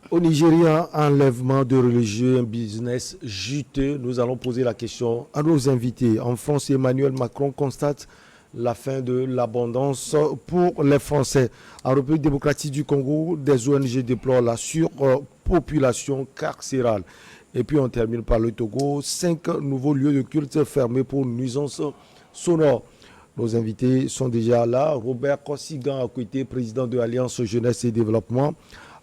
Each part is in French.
Au Nigeria, enlèvement de religieux, un business juteux. Nous allons poser la question à nos invités. En France, Emmanuel Macron constate la fin de l'abondance pour les Français. En République démocratique du Congo, des ONG déplorent la surpopulation carcérale. Et puis on termine par le Togo. 5 nouveaux lieux de culte fermés pour nuisances sonores. Nos invités sont déjà là. Robert Kossigan Akwete, président de l'Alliance Jeunesse et Développement.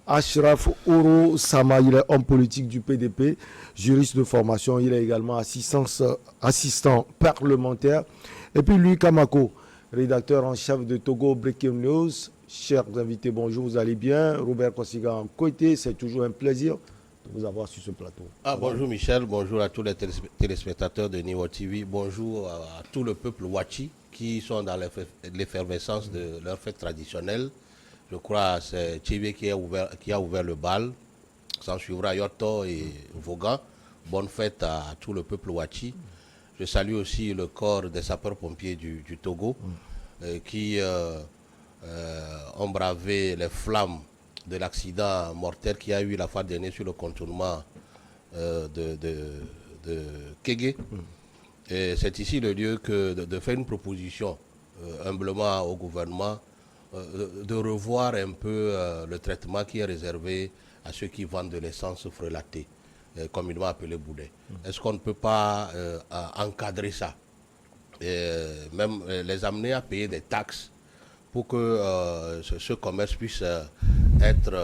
Ashraf Oro Sama, il est homme politique du PDP, juriste de formation. Il est également assistant parlementaire. Et puis Louis Kamako, rédacteur en chef de Togo Breaking News. Chers invités, bonjour, vous allez bien. Robert Kossigan Akwete, c'est toujours un plaisir de vous avoir sur ce plateau. Bonjour Michel, bonjour à tous les téléspectateurs de Niwo TV, bonjour à tout le peuple Wachi qui sont dans l'effervescence de leur fête traditionnelle. Je crois que c'est Tchébé qui a ouvert le bal. S'en suivra Yoto et Vogan. Bonne fête à tout le peuple Wachi. Je salue aussi le corps des sapeurs-pompiers du Togo qui ont bravé les flammes de l'accident mortel qui a eu la fois dernière sur le contournement de Kégué. Et c'est ici le lieu de faire une proposition humblement au gouvernement de revoir un peu le traitement qui est réservé à ceux qui vendent de l'essence frelatée, communément appelé boulet. Est-ce qu'on ne peut pas encadrer ça et même les amener à payer des taxes pour que ce commerce puisse être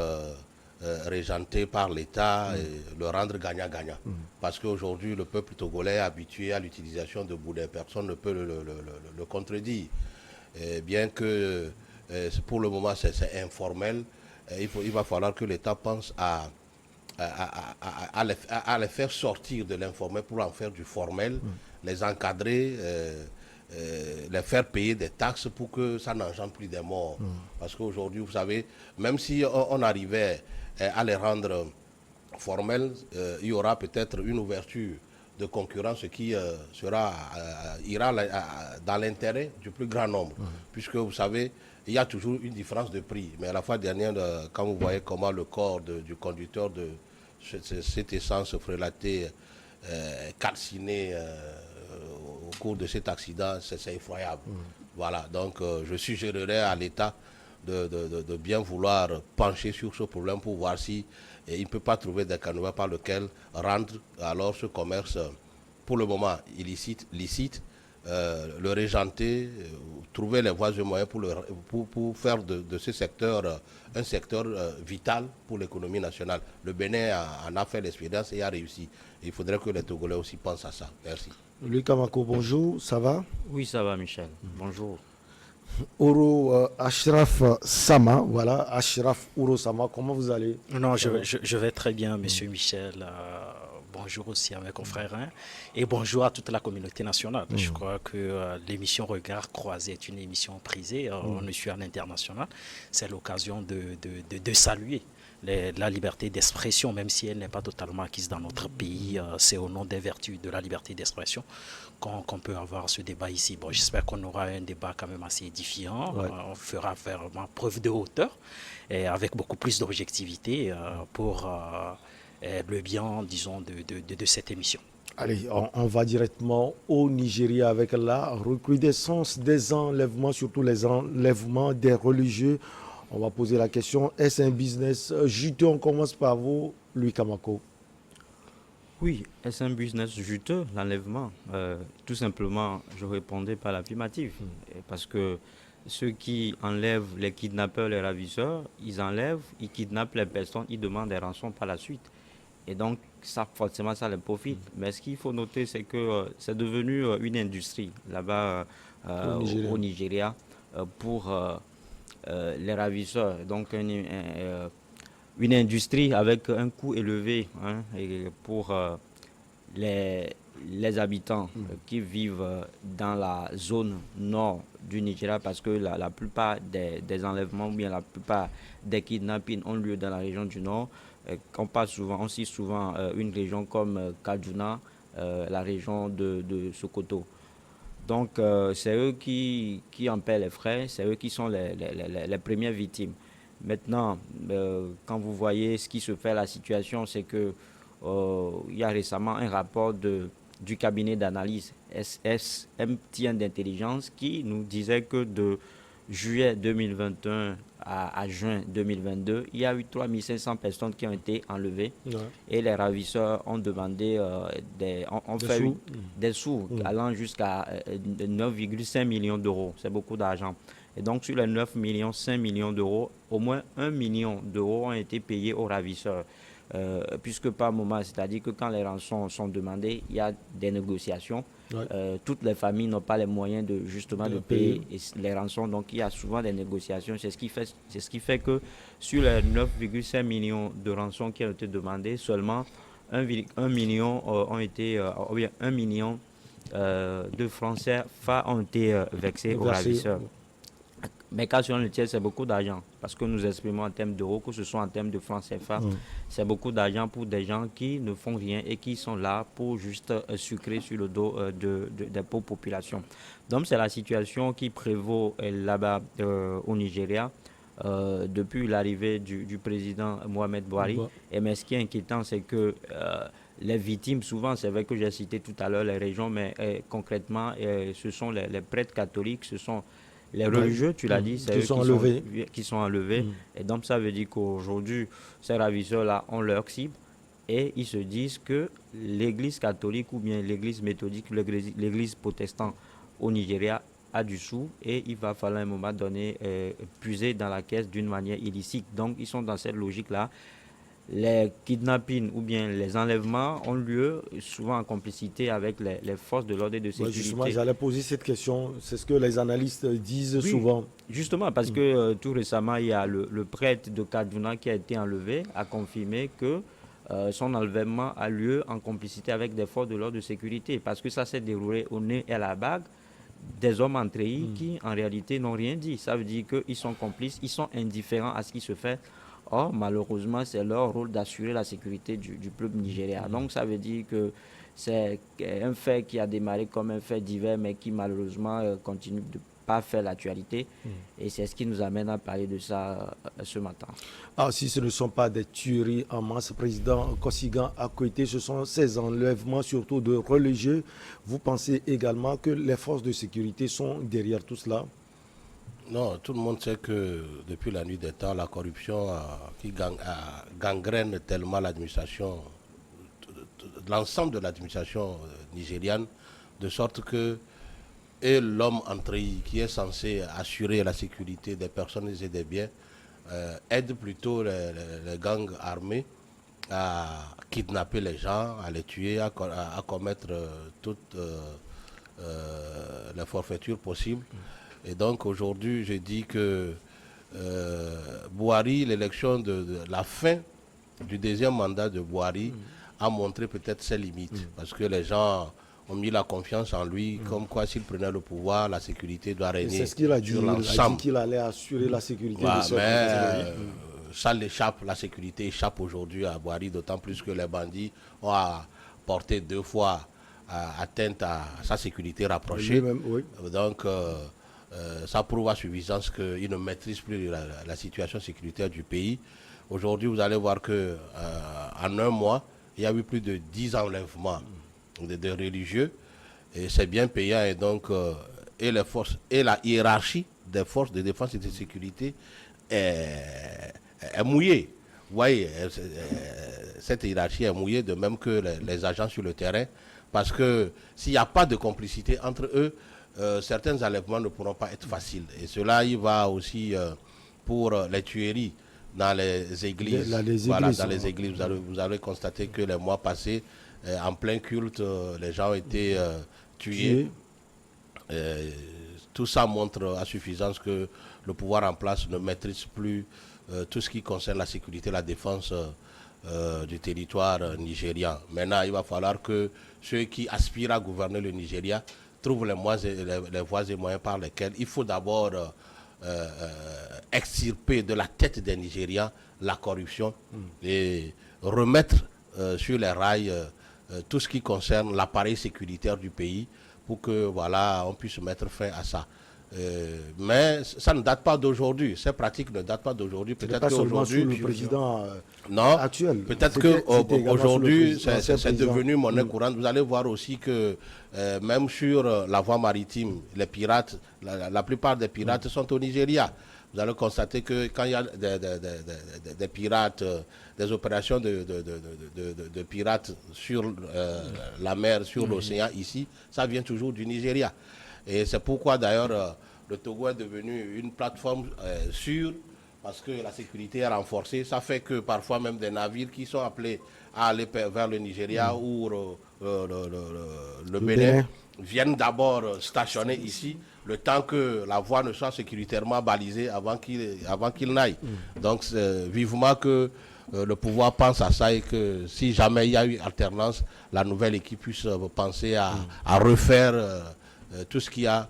régenté par l'État et le rendre gagnant-gagnant. Parce qu'aujourd'hui, le peuple togolais est habitué à l'utilisation de boulet. Personne ne peut le contredire. Et bien que pour le moment, c'est informel, il va falloir que l'État pense à les faire sortir de l'informel pour en faire du formel, les encadrer, les faire payer des taxes pour que ça n'engendre plus des morts. Parce qu'aujourd'hui, vous savez, même si on arrivait à les rendre formels, il y aura peut-être une ouverture de concurrence qui ira dans l'intérêt du plus grand nombre. Puisque vous savez, il y a toujours une différence de prix. Mais la fois dernière, quand vous voyez comment le corps du conducteur de cette essence frelatée calcinée au cours de cet accident, c'est effroyable. Voilà, donc je suggérerais à l'État de bien vouloir pencher sur ce problème pour voir si il ne peut pas trouver des canevas par lesquels rendre alors ce commerce, pour le moment licite, le régenter, trouver les voies et moyens pour faire de ce secteur un secteur vital pour l'économie nationale. Le Bénin en a fait l'expérience et a réussi. Il faudrait que les Togolais aussi pensent à ça. Merci. Louis Kamako, bonjour, ça va? Oui, ça va, Michel. Bonjour. Oro Ashraf Sama, voilà, Ashraf Oro Sama, comment vous allez? Non, je vais très bien, monsieur Michel. Bonjour aussi à mes confrères et bonjour à toute la communauté nationale. Je crois que l'émission Regard Croisé est une émission prisée. On est sur l'international. C'est l'occasion de saluer la liberté d'expression, même si elle n'est pas totalement acquise dans notre pays. C'est au nom des vertus de la liberté d'expression qu'on peut avoir ce débat ici. Bon, j'espère qu'on aura un débat quand même assez édifiant. Ouais. On fera vraiment preuve de hauteur et avec beaucoup plus d'objectivité pour le bien, disons, de cette émission. Allez, on va directement au Nigeria avec la recrudescence des enlèvements, surtout les enlèvements des religieux. On va poser la question, est-ce un business juteux? On commence par vous, Louis Kamako. Oui, est-ce un business juteux, l'enlèvement? Tout simplement, je répondais par l'affirmative. Parce que ceux qui enlèvent les kidnappeurs, les ravisseurs, ils enlèvent, ils kidnappent les personnes, ils demandent des rançons par la suite. Et donc, ça, forcément, ça les profite. Mais ce qu'il faut noter, c'est que c'est devenu une industrie là-bas au Nigeria pour les ravisseurs. Donc, une industrie avec un coût élevé et pour les habitants qui vivent dans la zone nord du Nigeria, parce que la plupart des enlèvements ou bien la plupart des kidnappings ont lieu dans la région du nord. On cite souvent une région comme Kaduna, la région de Sokoto. Donc c'est eux qui en paient les frais, c'est eux qui sont les premières victimes. Maintenant, quand vous voyez ce qui se fait, la situation, c'est que il y a récemment un rapport du cabinet d'analyse SMTN d'intelligence qui nous disait que de juillet 2021 à juin 2022, il y a eu 3500 personnes qui ont été enlevées et les ravisseurs ont demandé des sous allant jusqu'à 9,5 millions d'euros. C'est beaucoup d'argent. Et donc sur les 9 millions, 5 millions d'euros, au moins 1 million d'euros ont été payés aux ravisseurs. Puisque par moment, c'est-à-dire que quand les rançons sont demandées, il y a des négociations. Toutes les familles n'ont pas les moyens de payer les rançons, donc il y a souvent des négociations. C'est ce qui fait que sur les 9,5 millions de rançons qui ont été demandées, seulement 1 million ont été, 1 million de francs CFA ont été versés aux ravisseurs. Mais quand on le tient, c'est beaucoup d'argent. Parce que nous exprimons en termes d'euros, que ce soit en termes de francs CFA, c'est beaucoup d'argent pour des gens qui ne font rien et qui sont là pour juste sucrer sur le dos des pauvres populations. Donc c'est la situation qui prévaut là-bas au Nigeria depuis l'arrivée du président Mohamed Buhari. Mais ce qui est inquiétant, c'est que les victimes, souvent, c'est vrai que j'ai cité tout à l'heure les régions, mais concrètement, ce sont les prêtres catholiques, ce sont les religieux, tu l'as dit, c'est eux qui sont enlevés. Et donc, ça veut dire qu'aujourd'hui, ces ravisseurs-là ont leur cible et ils se disent que l'église catholique ou bien l'église méthodique, l'église protestante au Nigeria a du sou et il va falloir à un moment donné puiser dans la caisse d'une manière illicite. Donc, ils sont dans cette logique-là. Les kidnappings ou bien les enlèvements ont lieu souvent en complicité avec les forces de l'ordre et de sécurité. Justement, j'allais poser cette question. C'est ce que les analystes disent souvent. Justement, parce que tout récemment, il y a le prêtre de Kaduna qui a été enlevé, a confirmé que son enlèvement a lieu en complicité avec des forces de l'ordre de sécurité. Parce que ça s'est déroulé au nez et à la bague des hommes entrés qui, en réalité, n'ont rien dit. Ça veut dire qu'ils sont complices, ils sont indifférents à ce qui se fait. Or, malheureusement, c'est leur rôle d'assurer la sécurité du peuple nigérien. Donc, ça veut dire que c'est un fait qui a démarré comme un fait divers, mais qui, malheureusement, continue de ne pas faire l'actualité. Et c'est ce qui nous amène à parler de ça ce matin. Ah, si ce ne sont pas des tueries en masse, président Kosigan Akoité, ce sont ces enlèvements, surtout de religieux. Vous pensez également que les forces de sécurité sont derrière tout cela? Non, tout le monde sait que depuis la nuit des temps, la corruption gangrène tellement l'administration, l'ensemble de l'administration nigériane, de sorte que l'homme entré qui est censé assurer la sécurité des personnes et des biens aide plutôt les gangs armés à kidnapper les gens, à les tuer, à commettre toutes les forfaitures possibles. Et donc aujourd'hui, je dis que Buhari, l'élection de la fin du deuxième mandat de Buhari a montré peut-être ses limites. Parce que les gens ont mis la confiance en lui, comme quoi s'il prenait le pouvoir, la sécurité doit régner. C'est ce qu'il a dit, il a dit qu'il allait assurer la sécurité de ce pays. Ça l'échappe, la sécurité échappe aujourd'hui à Buhari, d'autant plus que les bandits ont porté 2 fois atteinte à sa sécurité rapprochée. Donc, ça prouve à suffisance qu'il ne maîtrise plus la situation sécuritaire du pays. Aujourd'hui, vous allez voir que en un mois, il y a eu plus de 10 enlèvements de religieux. Et c'est bien payant. Et donc, et les forces, et la hiérarchie des forces de défense et de sécurité est mouillée. Vous voyez, cette hiérarchie est mouillée, de même que les agents sur le terrain. Parce que s'il n'y a pas de complicité entre eux, certains enlèvements ne pourront pas être faciles. Et cela, il va aussi pour les tueries dans les églises. Dans les églises, vous avez constaté que les mois passés, en plein culte, les gens ont été tués. Tout ça montre à suffisance que le pouvoir en place ne maîtrise plus tout ce qui concerne la sécurité, la défense du territoire nigérian. Maintenant, il va falloir que ceux qui aspirent à gouverner le Nigeria trouvent les voies et moyens par lesquels il faut d'abord extirper de la tête des Nigérians la corruption et remettre sur les rails tout ce qui concerne l'appareil sécuritaire du pays pour que voilà, on puisse mettre fin à ça. Mais ça ne date pas d'aujourd'hui. Ces pratiques ne datent pas d'aujourd'hui. Peut-être pas seulement sur le président actuel. Peut-être C'était également qu'aujourd'hui, sur l'ancien c'est président. devenu monnaie courante. Vous allez voir aussi que même sur la voie maritime, les pirates, la plupart des pirates sont au Nigeria. Vous allez constater que quand il y a des pirates, des opérations de pirates sur la mer, sur l'océan ici, ça vient toujours du Nigeria. Et c'est pourquoi d'ailleurs le Togo est devenu une plateforme sûre, parce que la sécurité est renforcée. Ça fait que parfois même des navires qui sont appelés à aller vers le Nigeria ou le Bénin viennent d'abord stationner ici, le temps que la voie ne soit sécuritairement balisée avant qu'il n'aille. Donc vivement que le pouvoir pense à ça, et que si jamais il y a eu alternance, la nouvelle équipe puisse penser à refaire tout ce qu'il y a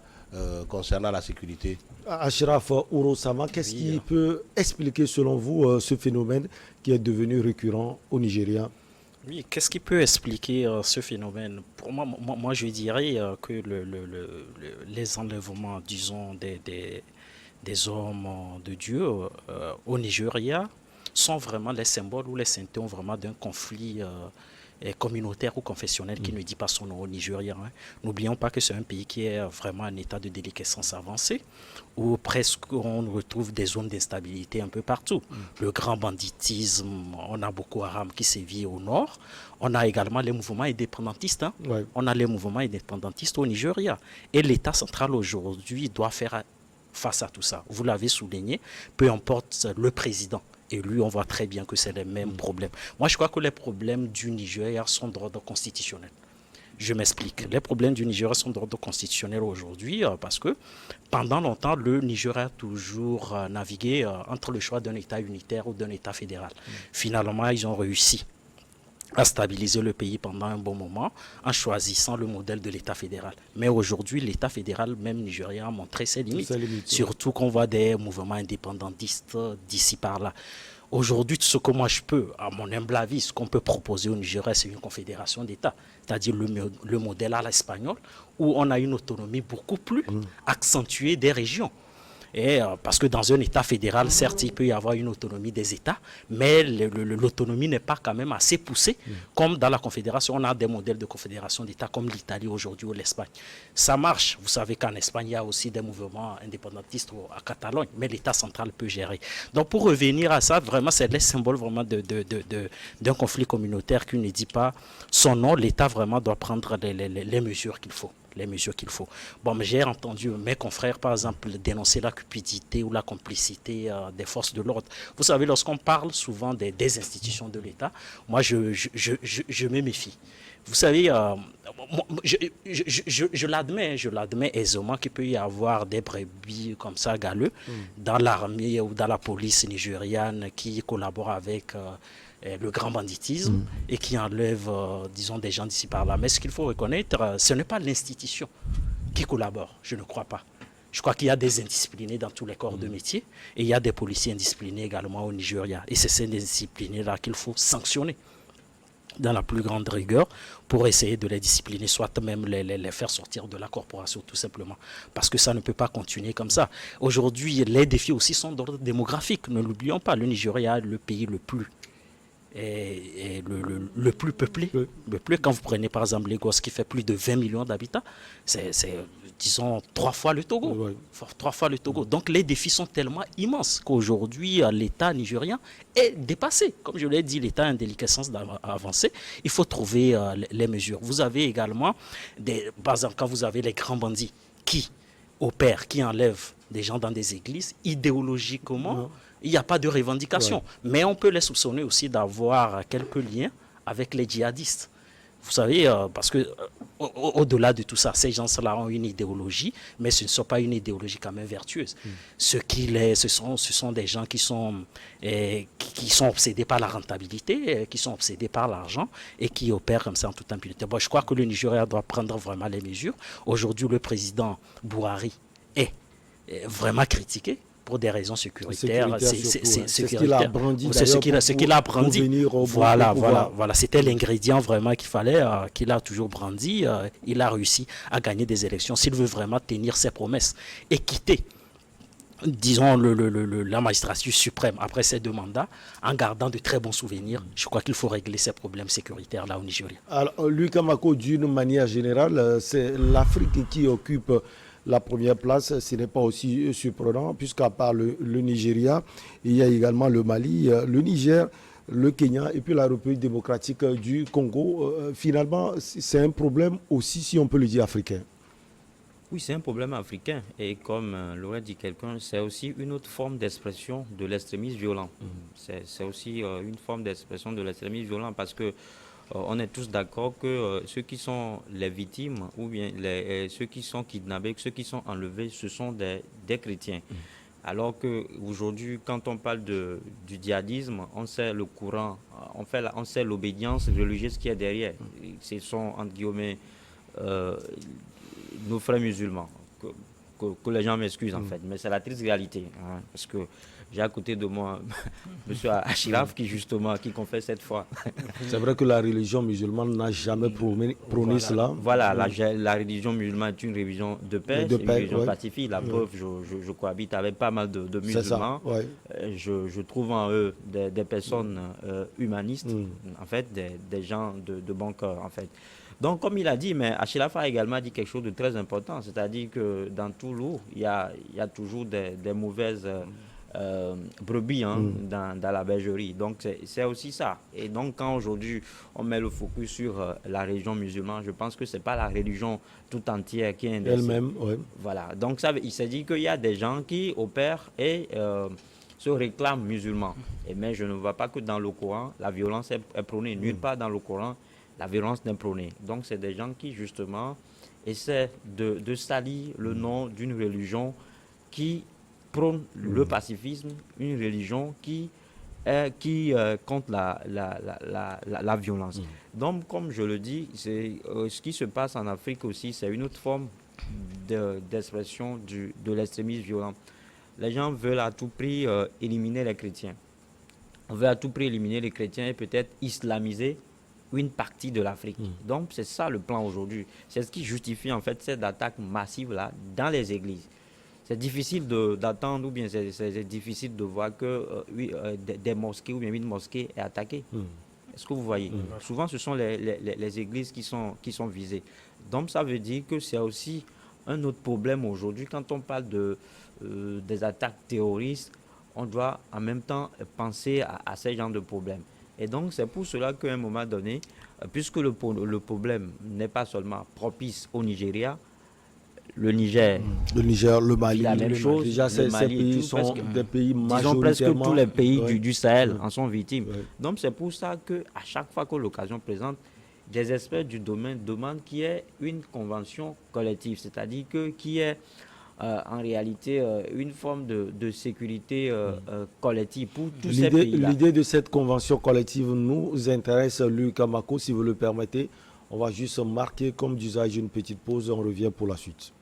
concernant la sécurité. Achraf Ourosama, qu'est-ce qui peut expliquer selon vous ce phénomène qui est devenu récurrent au Nigeria? Oui, qu'est-ce qui peut expliquer ce phénomène? Pour moi, je dirais que les enlèvements, disons, des hommes de Dieu au Nigeria sont vraiment les symboles ou les symptômes vraiment d'un conflit communautaire ou confessionnel qui ne dit pas son nom au Nigeria. N'oublions pas que c'est un pays qui est vraiment en état de déliquescence avancée, où presque on retrouve des zones d'instabilité un peu partout. Le grand banditisme, on a Boko Haram qui sévit au nord. On a également les mouvements indépendantistes. On a les mouvements indépendantistes au Nigeria. Et l'État central aujourd'hui doit faire face à tout ça. Vous l'avez souligné, peu importe le président. Et lui, on voit très bien que c'est les mêmes problèmes. Moi, je crois que les problèmes du Nigeria sont d'ordre constitutionnel. Je m'explique. Les problèmes du Nigeria sont d'ordre constitutionnel aujourd'hui parce que pendant longtemps, le Nigeria a toujours navigué entre le choix d'un État unitaire ou d'un État fédéral. Finalement, ils ont réussi à stabiliser le pays pendant un bon moment en choisissant le modèle de l'État fédéral. Mais aujourd'hui, l'État fédéral, même nigérien, a montré ses limites. Surtout qu'on voit des mouvements indépendantistes d'ici par là. Aujourd'hui, ce que moi je peux, à mon humble avis, ce qu'on peut proposer au Nigeria, c'est une confédération d'États, c'est-à-dire le modèle à l'espagnol, où on a une autonomie beaucoup plus accentuée des régions. Et, parce que dans un État fédéral, certes, il peut y avoir une autonomie des États, mais l'autonomie n'est pas quand même assez poussée. Comme dans la Confédération, on a des modèles de confédération d'États comme l'Italie aujourd'hui ou l'Espagne. Ça marche. Vous savez qu'en Espagne, il y a aussi des mouvements indépendantistes à Catalogne, mais l'État central peut gérer. Donc pour revenir à ça, vraiment, c'est les symboles vraiment d'un conflit communautaire qui ne dit pas son nom. L'État vraiment doit prendre les mesures qu'il faut. Bon, mais j'ai entendu mes confrères, par exemple, dénoncer la cupidité ou la complicité des forces de l'ordre. Vous savez, lorsqu'on parle souvent des institutions de l'État, moi, je me méfie. Vous savez, je l'admets aisément qu'il peut y avoir des brebis comme ça, galeux, dans l'armée ou dans la police nigériane qui collaborent avec le grand banditisme et qui enlèvent, disons, des gens d'ici par là. Mais ce qu'il faut reconnaître, ce n'est pas l'institution qui collabore, je ne crois pas. Je crois qu'il y a des indisciplinés dans tous les corps de métier et il y a des policiers indisciplinés également au Nigeria. Et c'est ces indisciplinés-là qu'il faut sanctionner dans la plus grande rigueur pour essayer de les discipliner, soit même les faire sortir de la corporation tout simplement. Parce que ça ne peut pas continuer comme ça. Aujourd'hui, les défis aussi sont d'ordre démographique. Ne l'oublions pas, le Nigeria est le pays le plus le plus peuplé. Quand vous prenez par exemple Lagos qui fait plus de 20 millions d'habitants, c'est disons 3 fois le Togo. 3 fois le Togo. Donc les défis sont tellement immenses qu'aujourd'hui l'État nigérien est dépassé. Comme je l'ai dit, l'État a une déliquescence avancée. Il faut trouver les mesures. Vous avez également, par exemple, quand vous avez les grands bandits qui opèrent, qui enlèvent des gens dans des églises, idéologiquement, il n'y a pas de revendication. Mais on peut les soupçonner aussi d'avoir quelques liens avec les djihadistes. Vous savez, parce que au-delà de tout ça, ces gens-là ont une idéologie, mais ce ne sont pas une idéologie quand même vertueuse. Ce sont des gens qui sont obsédés par la rentabilité, qui sont obsédés par l'argent et qui opèrent comme ça en toute impunité. Bon, je crois que le Nigeria doit prendre vraiment les mesures. Aujourd'hui, le président Buhari est vraiment critiqué pour des raisons sécuritaires. C'est ce qu'il a brandi. C'est ce qu'il a brandi. Voilà. C'était Mm. l'ingrédient vraiment qu'il fallait, qu'il a toujours brandi. Il a réussi à gagner des élections s'il veut vraiment tenir ses promesses et quitter, disons, la magistrature suprême après ces 2 mandats, en gardant de très bons souvenirs. Je crois qu'il faut régler ces problèmes sécuritaires là au Nigeria. Alors, Lucas Mako, d'une manière générale, c'est l'Afrique qui occupe la première place. Ce n'est pas aussi surprenant, puisqu'à part le Nigeria, il y a également le Mali, le Niger, le Kenya et puis la République démocratique du Congo. Finalement, c'est un problème aussi, si on peut le dire, africain. Oui, c'est un problème africain. Et comme l'aurait dit quelqu'un, c'est aussi une autre forme d'expression de l'extrémisme violent. C'est aussi une forme d'expression de l'extrémisme violent parce que on est tous d'accord que ceux qui sont les victimes ou bien ceux qui sont kidnappés, ceux qui sont enlevés, ce sont des chrétiens. Alors qu'aujourd'hui, quand on parle du djihadisme, on sait le courant, on sait l'obédience religieuse qui est derrière. Ce sont, entre guillemets, nos frères musulmans, que les gens m'excusent en fait, mais c'est la triste réalité, hein, parce que j'ai à côté de moi M. Achiraf qui confesse cette foi. C'est vrai que la religion musulmane n'a jamais prôné cela. Voilà, la religion musulmane est une religion de paix, c'est une religion pacifique. La preuve, je cohabite avec pas mal de musulmans. Ça, je trouve en eux des personnes humanistes, en fait, des gens de bon cœur, en fait. Donc, comme il a dit, mais Achilaf a également dit quelque chose de très important, c'est-à-dire que dans tout lot, il y a toujours des mauvaises brebis dans la bergerie. Donc, c'est aussi ça. Et donc, quand aujourd'hui, on met le focus sur la religion musulmane, je pense que ce n'est pas la religion tout entière qui est indexée. Elle-même, oui. Voilà. Donc, il s'est dit qu'il y a des gens qui opèrent et se réclament musulmans. Mais je ne vois pas que dans le Coran, la violence est prônée. Nulle part dans le Coran, la violence n'est prônée. Donc, c'est des gens qui, justement, essaient de salir le nom d'une religion qui prône le pacifisme, une religion qui contre la violence. Donc, comme je le dis, ce qui se passe en Afrique aussi, c'est une autre forme d'expression de l'extrémisme violent. Les gens veulent à tout prix éliminer les chrétiens. On veut à tout prix éliminer les chrétiens et peut-être islamiser une partie de l'Afrique. Donc, c'est ça le plan aujourd'hui. C'est ce qui justifie en fait cette attaque massive-là dans les églises. C'est difficile d'attendre ou bien c'est difficile de voir que des mosquées ou bien une mosquée est attaquée. Est-ce que vous voyez? Souvent, ce sont les églises qui sont visées. Donc, ça veut dire que c'est aussi un autre problème aujourd'hui. Quand on parle des attaques terroristes, on doit en même temps penser à ces genres de problèmes. Et donc, c'est pour cela qu'à un moment donné, puisque le problème n'est pas seulement propice au Nigeria, le Niger, le Mali, la même chose. Déjà, ces pays sont des pays majoritairement... Disons presque tous les pays du Sahel en sont victimes. Donc, c'est pour ça qu'à chaque fois que l'occasion présente, des experts du domaine demandent qu'il y ait une convention collective, c'est-à-dire qu'il y ait en réalité une forme de sécurité collective pour tous ces pays-là. L'idée de cette convention collective nous intéresse, Lucas Mako, si vous le permettez. On va juste marquer comme d'usage une petite pause, on revient pour la suite.